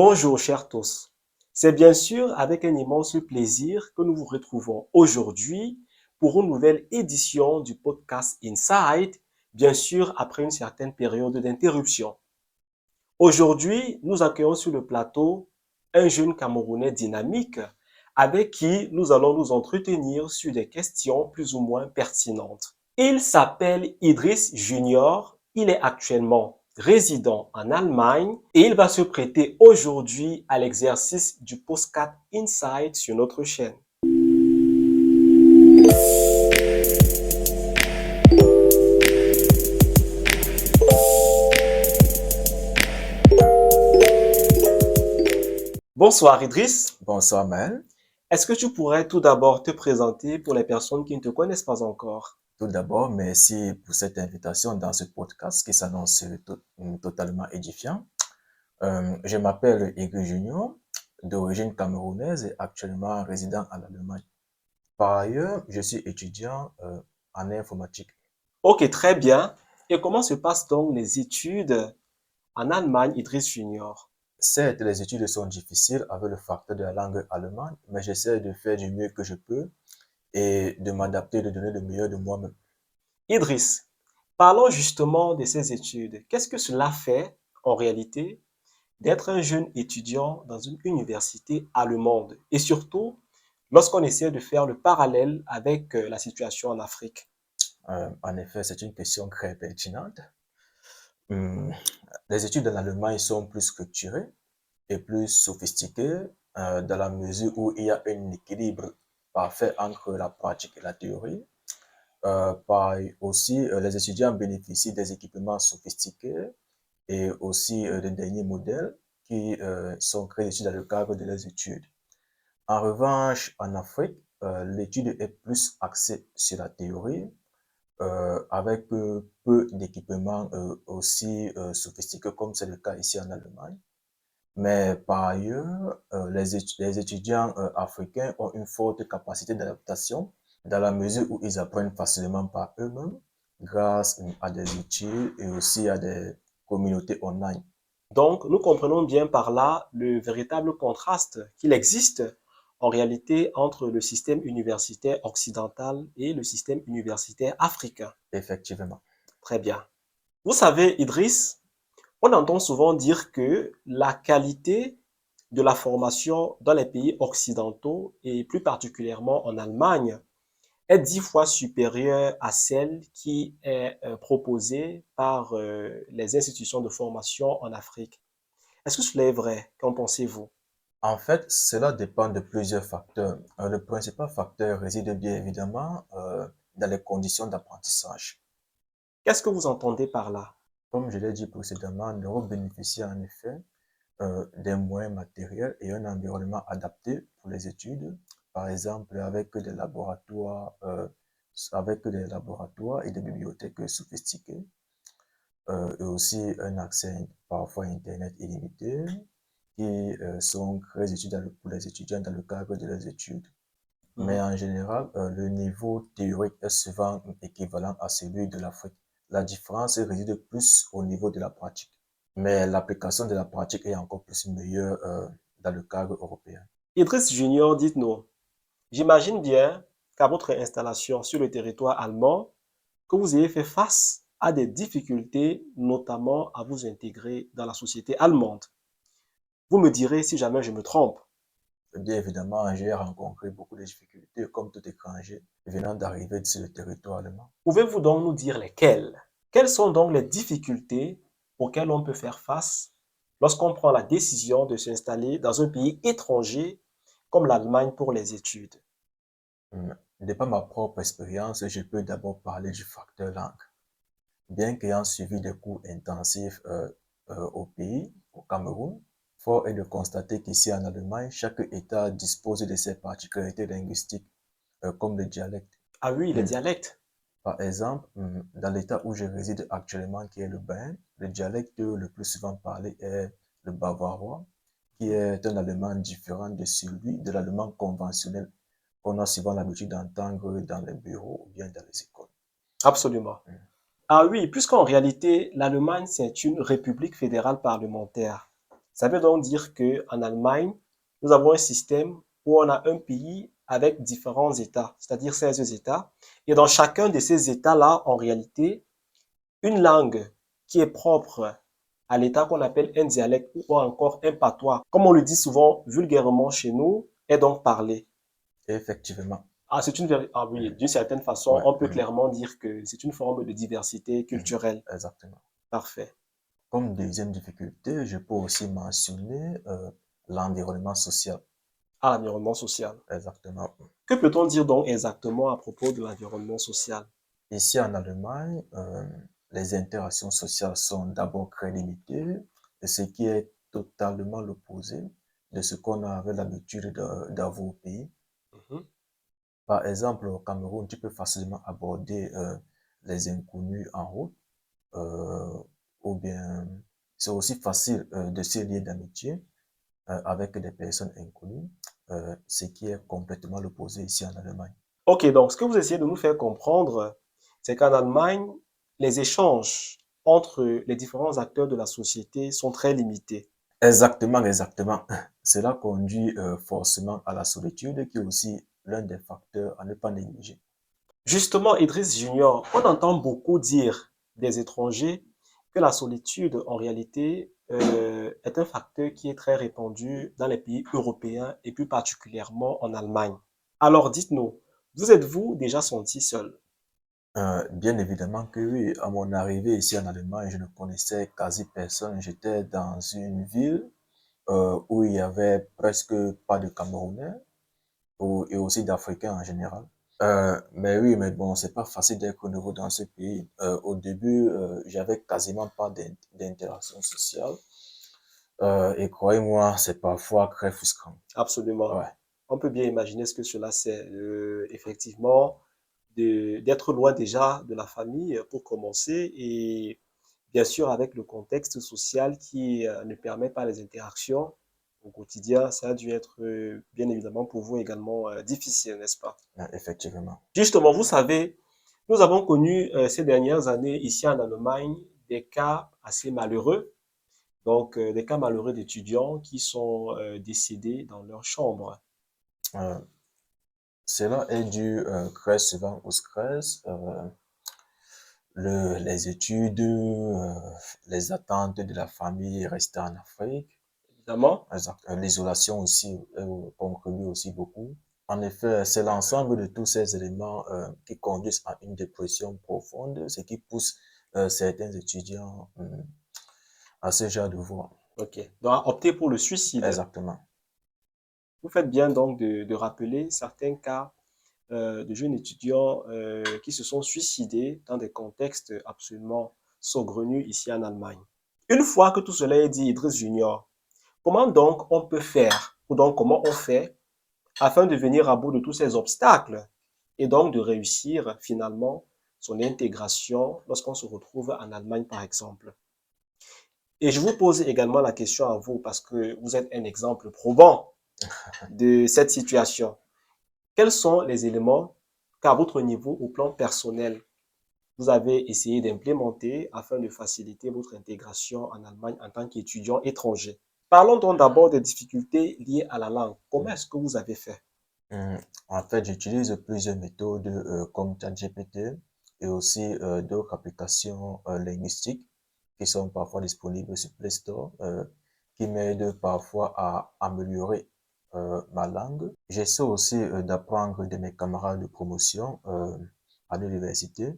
Bonjour chers tous. C'est bien sûr avec un immense plaisir que nous vous retrouvons aujourd'hui pour une nouvelle édition du podcast Inside, bien sûr après une certaine période d'interruption. Aujourd'hui, nous accueillons sur le plateau un jeune Camerounais dynamique avec qui nous allons nous entretenir sur des questions plus ou moins pertinentes. Il s'appelle Idriss Junior, il est actuellement résident en Allemagne et il va se prêter aujourd'hui à l'exercice du Postcat Inside sur notre chaîne. Bonsoir Idriss. Bonsoir Maël. Est-ce que tu pourrais tout d'abord te présenter pour les personnes qui ne te connaissent pas encore? Tout d'abord, merci pour cette invitation dans ce podcast qui s'annonce totalement édifiant. Je m'appelle Igor Junior, d'origine camerounaise et actuellement résident en Allemagne. Par ailleurs, je suis étudiant en informatique. Ok, très bien. Et comment se passent donc les études en Allemagne, Idriss Junior? Certes, les études sont difficiles avec le facteur de la langue allemande, mais j'essaie de faire du mieux que je peux et de m'adapter, de donner le meilleur de moi-même. Idriss, parlons justement de ces études. Qu'est-ce que cela fait en réalité d'être un jeune étudiant dans une université allemande et surtout lorsqu'on essaie de faire le parallèle avec la situation en Afrique? En effet, c'est une question très pertinente. Hum, Les études en Allemagne sont plus structurées et plus sophistiquées dans la mesure où il y a un équilibre parfait entre la pratique et la théorie. Les étudiants bénéficient des équipements sophistiqués et aussi des derniers modèles qui sont créés dans le cadre de leurs études. En revanche, en Afrique, l'étude est plus axée sur la théorie avec peu d'équipements aussi sophistiqués comme c'est le cas ici en Allemagne. Mais par ailleurs, les étudiants africains ont une forte capacité d'adaptation dans la mesure où ils apprennent facilement par eux-mêmes grâce à des outils et aussi à des communautés online. Donc, nous comprenons bien par là le véritable contraste qu'il existe en réalité entre le système universitaire occidental et le système universitaire africain. Effectivement. Très bien. Vous savez, Idriss, on entend souvent dire que la qualité de la formation dans les pays occidentaux et plus particulièrement en Allemagne est 10 fois supérieure à celle qui est proposée par les institutions de formation en Afrique. Est-ce que cela est vrai? Qu'en pensez-vous? En fait, cela dépend de plusieurs facteurs. Le principal facteur réside bien évidemment dans les conditions d'apprentissage. Qu'est-ce que vous entendez par là? Comme je l'ai dit précédemment, l'Europe bénéficie en effet des moyens matériels et un environnement adapté pour les études, par exemple avec des laboratoires et des bibliothèques sophistiquées, et aussi un accès parfois à Internet illimité, qui sont très utiles pour les étudiants dans le cadre de leurs études. Mais Mhm. en général, le niveau théorique est souvent équivalent à celui de l'Afrique. La différence réside plus au niveau de la pratique. Mais l'application de la pratique est encore plus meilleure dans le cadre européen. Idriss Junior, dites-nous, j'imagine bien qu'à votre installation sur le territoire allemand, que vous ayez fait face à des difficultés, notamment à vous intégrer dans la société allemande. Vous me direz si jamais je me trompe. Bien évidemment, j'ai rencontré beaucoup de difficultés comme tout étranger venant d'arriver sur le territoire allemand. Pouvez-vous donc nous dire lesquelles? Quelles sont donc les difficultés auxquelles on peut faire face lorsqu'on prend la décision de s'installer dans un pays étranger comme l'Allemagne pour les études? De par ma propre expérience, je peux d'abord parler du facteur langue. Bien qu'ayant suivi des cours intensifs au pays, au Cameroun, fort est de constater qu'ici en Allemagne, chaque État dispose de ses particularités linguistiques, comme le dialecte. Ah oui, les Mm. dialectes. Par exemple, dans l'État où je réside actuellement, qui est le Bénin, le dialecte le plus souvent parlé est le bavarois, qui est un allemand différent de celui de l'allemand conventionnel qu'on a souvent l'habitude d'entendre dans les bureaux ou bien dans les écoles. Absolument. Mm. Ah oui, puisqu'en réalité, l'Allemagne, c'est une république fédérale parlementaire. Ça veut donc dire qu'en Allemagne, nous avons un système où on a un pays avec différents États, c'est-à-dire 16 États. Et dans chacun de ces États-là, en réalité, une langue qui est propre à l'État qu'on appelle un dialecte ou encore un patois, comme on le dit souvent vulgairement chez nous, est donc parlé. Effectivement. Ah, ah oui, Mhm. d'une certaine façon, Ouais. on peut Mhm. clairement dire que c'est une forme de diversité Mhm. culturelle. Exactement. Parfait. Comme deuxième difficulté, je peux aussi mentionner l'environnement social. Ah, l'environnement social. Exactement. Que peut-on dire donc exactement à propos de l'environnement social? Ici en Allemagne, les interactions sociales sont d'abord très limitées, ce qui est totalement l'opposé de ce qu'on avait l'habitude d'avoir au pays. Mhm. Par exemple, au Cameroun, tu peux facilement aborder les inconnus en route, euh, ou bien c'est aussi facile de se lier d'amitié avec des personnes inconnues, ce qui est complètement l'opposé ici en Allemagne. Ok, donc ce que vous essayez de nous faire comprendre, c'est qu'en Allemagne, les échanges entre les différents acteurs de la société sont très limités. Exactement, exactement. Cela conduit forcément à la solitude, qui est aussi l'un des facteurs à ne pas négliger. Justement, Idriss Junior, on entend beaucoup dire des étrangers que la solitude, en réalité, est un facteur qui est très répandu dans les pays européens et plus particulièrement en Allemagne. Alors dites-nous, vous êtes-vous déjà senti seul? Bien évidemment que oui, à mon arrivée ici en Allemagne, je ne connaissais quasi personne. J'étais dans une ville où il y avait presque pas de Camerounais et aussi d'Africains en général. Mais oui, mais bon, c'est pas facile d'être nouveau dans ce pays. Au début, j'avais quasiment pas d'interaction sociale. Et croyez-moi, c'est parfois très frustrant. Absolument. Ouais, On peut bien imaginer ce que cela c'est. Effectivement, d'être loin déjà de la famille pour commencer et bien sûr avec le contexte social qui ne permet pas les interactions au quotidien, ça a dû être bien évidemment pour vous également difficile, n'est-ce pas? effectivement. Justement, vous savez, nous avons connu ces dernières années ici en Allemagne des cas assez malheureux, donc des cas malheureux d'étudiants qui sont décédés dans leur chambre. Euh, Cela est dû très souvent au stress, les études, les attentes de la famille restée en Afrique. Évidemment, L'isolation aussi contribue aussi beaucoup. En effet, c'est l'ensemble de tous ces éléments qui conduisent à une dépression profonde, ce qui pousse certains étudiants à ce genre de voie. ok. Donc, opter pour le suicide. Exactement. Vous faites bien donc de rappeler certains cas de jeunes étudiants qui se sont suicidés dans des contextes absolument saugrenus ici en Allemagne. Une fois que tout cela est dit, Idriss Junior, comment donc on peut faire, ou donc comment on fait afin de venir à bout de tous ces obstacles et donc de réussir finalement son intégration lorsqu'on se retrouve en Allemagne par exemple? Et je vous pose également la question à vous parce que vous êtes un exemple probant de cette situation. Quels sont les éléments qu'à votre niveau, au plan personnel, vous avez essayé d'implémenter afin de faciliter votre intégration en Allemagne en tant qu'étudiant étranger? Parlons donc d'abord des difficultés liées à la langue. Comment est-ce que vous avez fait? Hum, En fait, j'utilise plusieurs méthodes comme ChatGPT et aussi d'autres applications linguistiques qui sont parfois disponibles sur Play Store, qui m'aident parfois à améliorer ma langue. J'essaie aussi d'apprendre de mes camarades de promotion à l'université,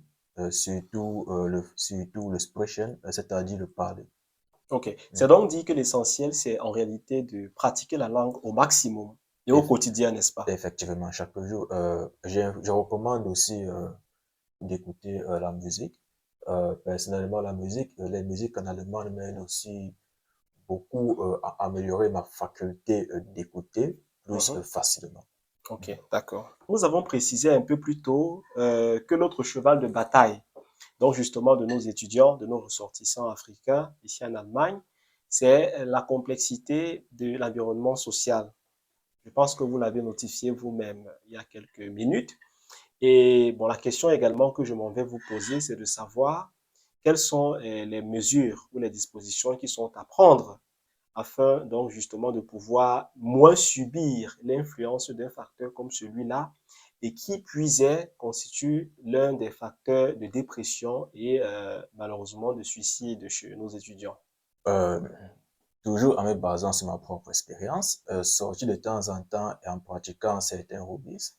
surtout le sprechen, c'est-à-dire le parler. Ok. C'est Hum. donc dit que l'essentiel, c'est en réalité de pratiquer la langue au maximum et au Eff- quotidien, n'est-ce pas? Effectivement, chaque jour. Je recommande aussi d'écouter la musique. Personnellement, les musiques en allemand m'aident aussi beaucoup à améliorer ma faculté d'écouter plus Mhm. facilement. Ok, d'accord. Nous avons précisé un peu plus tôt que notre cheval de bataille, donc justement de nos étudiants, de nos ressortissants africains ici en Allemagne, c'est la complexité de l'environnement social. Je pense que vous l'avez notifié vous-même il y a quelques minutes. Et bon, la question également que je m'en vais vous poser, c'est de savoir quelles sont les mesures ou les dispositions qui sont à prendre afin donc justement de pouvoir moins subir l'influence d'un facteur comme celui-là et qui puisait constitue l'un des facteurs de dépression et malheureusement de suicide chez nos étudiants. Euh, Toujours en me basant sur ma propre expérience, sortir de temps en temps et en pratiquant certains hobbies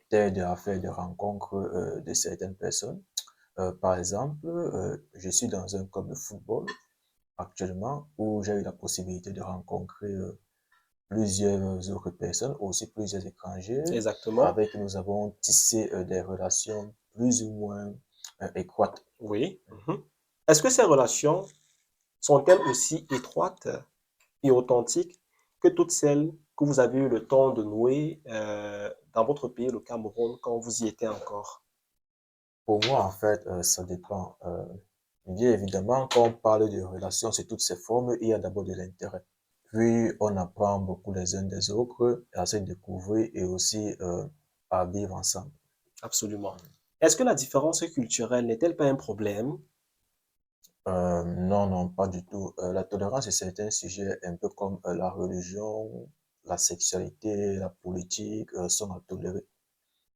t'aide à faire des rencontres de certaines personnes. Par exemple, je suis dans un club de football actuellement où j'ai eu la possibilité de rencontrer plusieurs autres personnes, aussi plusieurs étrangers, Exactement. avec qui nous avons tissé des relations plus ou moins étroites. Oui. Mhm. Est-ce que ces relations sont-elles aussi étroites et authentiques que toutes celles que vous avez eu le temps de nouer dans votre pays, le Cameroun, quand vous y étiez encore? Pour moi, en fait, ça dépend. Bien évidemment, quand on parle de relations sous toutes ces formes, il y a d'abord de l'intérêt. Puis, on apprend beaucoup les uns des autres à se découvrir et aussi à vivre ensemble. Absolument. Est-ce que la différence culturelle n'est-elle pas un problème? Non, non, pas du tout. La tolérance est certains sujets un peu comme la religion, la sexualité, la politique sont à tolérer.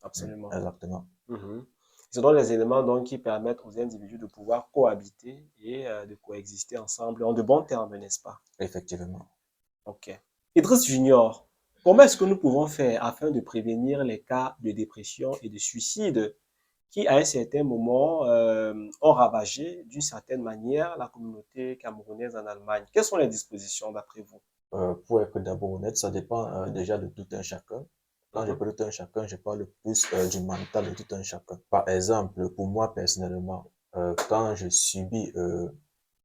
Absolument. Exactement. Mhm. Ce sont des éléments donc qui permettent aux individus de pouvoir cohabiter et de coexister ensemble en de bons termes, n'est-ce pas? Effectivement. Ok. Idriss Junior, comment est-ce que nous pouvons faire afin de prévenir les cas de dépression et de suicide qui, à un certain moment, ont ravagé d'une certaine manière la communauté camerounaise en Allemagne? Quelles sont les dispositions d'après vous? Pour être d'abord honnête, ça dépend déjà de tout un chacun. Quand je Mhm, parle de tout un chacun, je parle plus du mental de tout un chacun. Par exemple, pour moi personnellement, quand je subis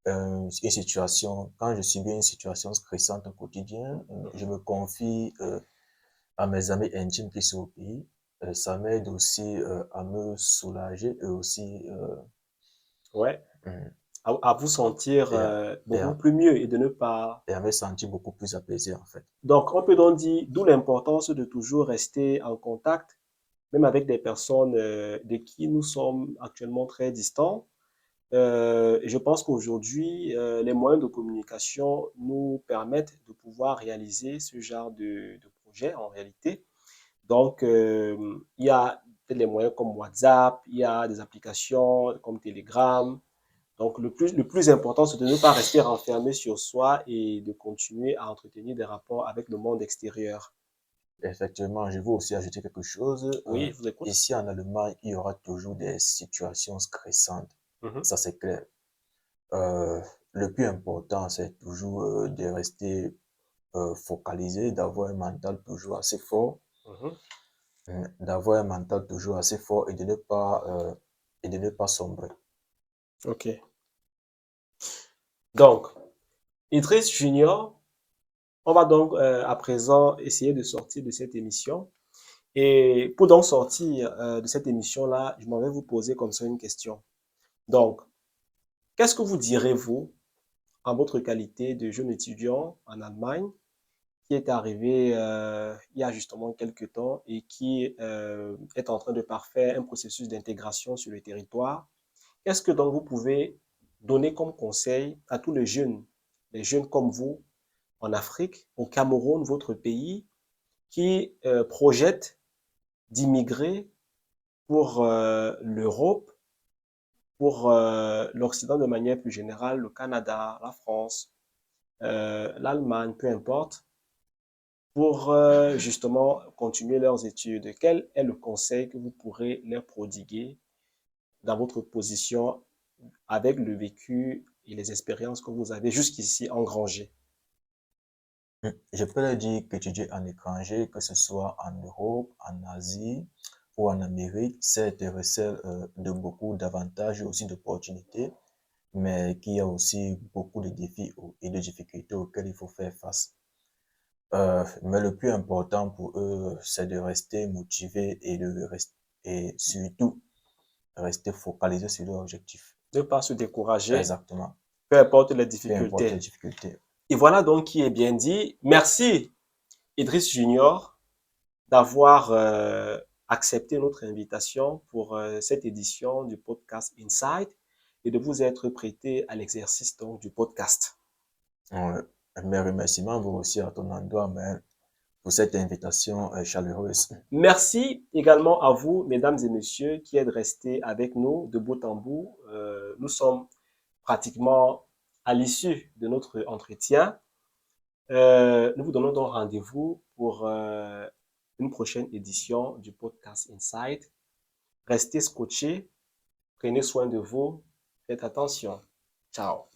une situation, quand je subis une situation stressante au quotidien, je mhm. me confie à mes amis intimes qui sont au pays. Ça m'aide aussi à me soulager et aussi Ouais, euh, à vous sentir et, à, et, beaucoup à, plus mieux et de ne pas. et à me sentir beaucoup plus apaisé en fait. Donc, on peut donc dire, d'où l'importance de toujours rester en contact, même avec des personnes de qui nous sommes actuellement très distants. Et je pense qu'aujourd'hui, les moyens de communication nous permettent de pouvoir réaliser ce genre de projet en réalité. Donc, il y a peut-être les moyens comme WhatsApp, il y a des applications comme Telegram. Donc, le plus important, c'est de ne pas rester renfermé sur soi et de continuer à entretenir des rapports avec le monde extérieur. Effectivement, je veux aussi ajouter quelque chose. Oui, je vous écoute. Ici en Allemagne, il y aura toujours des situations stressantes. Mhm. Ça, c'est clair. Euh, le plus important, c'est toujours de rester focalisé, d'avoir un mental toujours assez fort, Mhm. d'avoir un mental toujours assez fort et de ne pas sombrer. OK. Donc, Idriss Junior, on va donc à présent essayer de sortir de cette émission. Et pour donc sortir de cette émission-là, je m'en vais vous poser comme ça une question. Donc, qu'est-ce que vous direz, vous, en votre qualité de jeune étudiant en Allemagne, qui est arrivé il y a justement quelques temps et qui est en train de parfaire un processus d'intégration sur le territoire? Qu'est-ce que donc vous pouvez donner comme conseil à tous les jeunes comme vous, en Afrique, au Cameroun, votre pays, qui projettent d'immigrer pour l'Europe, pour l'Occident de manière plus générale, le Canada, la France, l'Allemagne, peu importe, pour justement continuer leurs études. Quel est le conseil que vous pourrez leur prodiguer dans votre position avec le vécu et les expériences que vous avez jusqu'ici engrangées? Je peux leur dire qu'étudier en étranger, que ce soit en Europe, en Asie ou en Amérique, c'est intéressant de beaucoup d'avantages et aussi d'opportunités, mais qu'il y a aussi beaucoup de défis et de difficultés auxquels il faut faire face. Mais le plus important pour eux, c'est de rester motivé et surtout rester focalisé sur leur objectif. Ne pas se décourager, Exactement. peu importe les Peu importe les difficultés. difficultés. Et voilà donc qui est bien dit. Merci, Idriss Junior, d'avoir accepté notre invitation pour cette édition du podcast Insight et de vous être prêté à l'exercice donc du podcast. Ouais. Mes remerciements vont aussi à ton endroit, mais pour cette invitation chaleureuse. Merci également à vous, mesdames et messieurs, qui êtes restés avec nous de bout en bout. Nous sommes pratiquement à l'issue de notre entretien. Nous vous donnons donc rendez-vous pour une prochaine édition du podcast Insight. Restez scotchés, prenez soin de vous, faites attention. Ciao.